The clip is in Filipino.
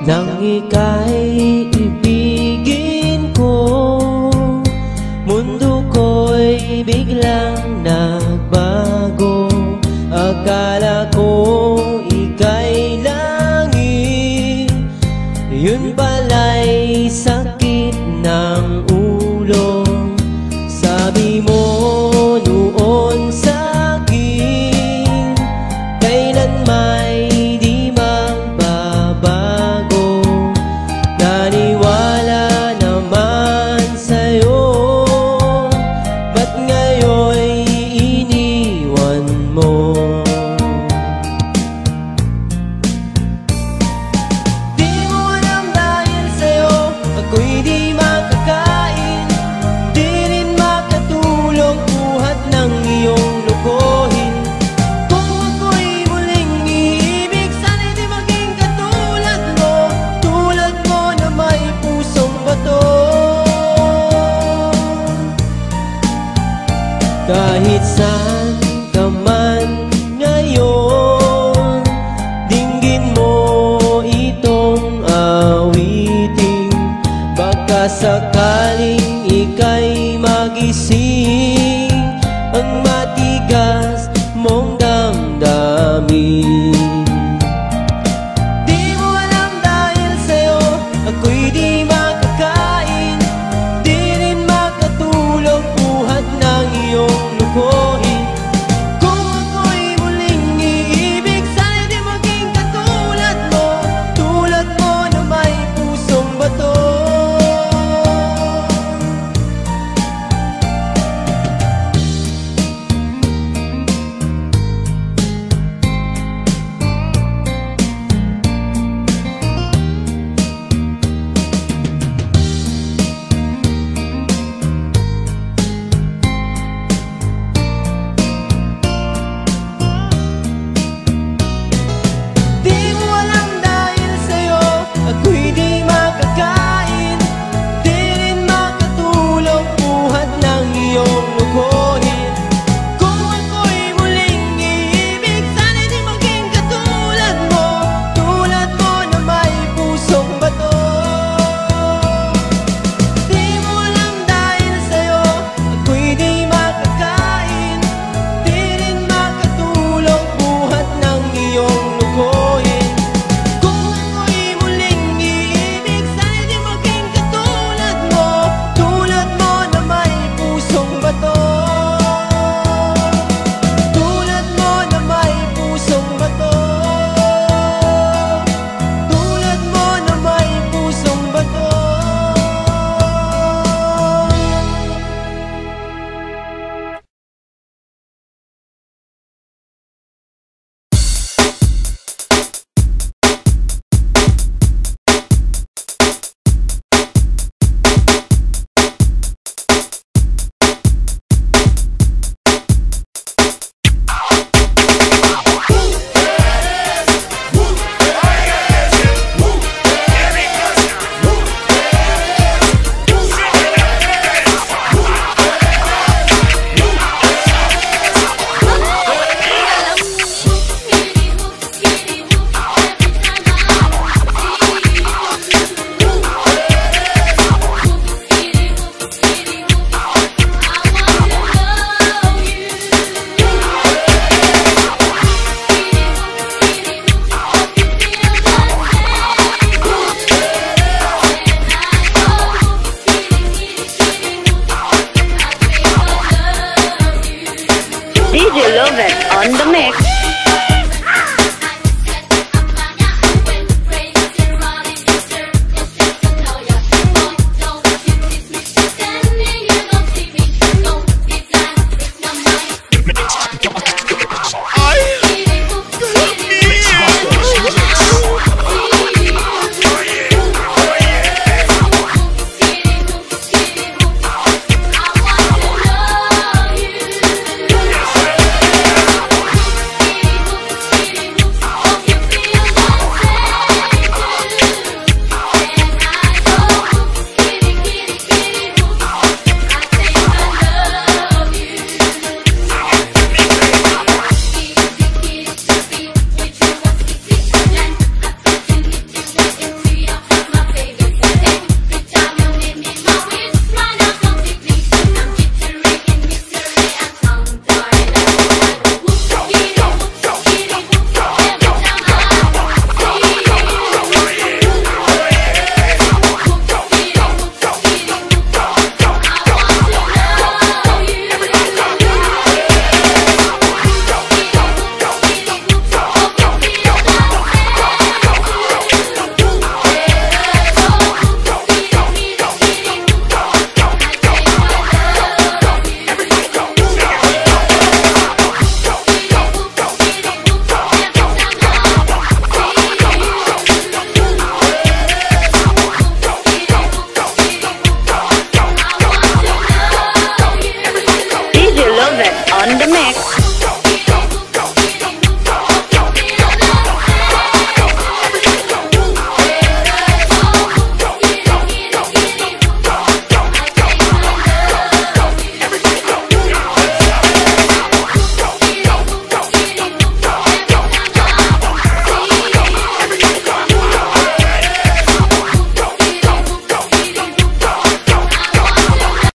nang ika'y ibigin ko. Mundo ko'y biglang nagbago. Akala ko ika'y langit, yun pala'y sakit ng ulo. Sabi mo noon sa'kin, kailan may di magbabago. Naniwala naman sa'yo, ba't ngayon'y iniwan mo? Di mo alam dahil sa'yo ako'y di makakain, di rin makatulog buhat ng iyong lokohin. Kung ako'y muling iibig, sana'y di maging katulad mo, tulad mo na may pusong bato. Kahit saan ka man ngayon, dinggin mo itong awitin. Baka sakaling ika'y magising ang matigas mong damdamin. Di mo alam dahil sa'yo ako'y di makakain, di rin makatulog buhat ng iyong lukohin. Kung ako'y muling iibig, sana'y di maging katulad mo, tulad mo na may pusong bato. mix.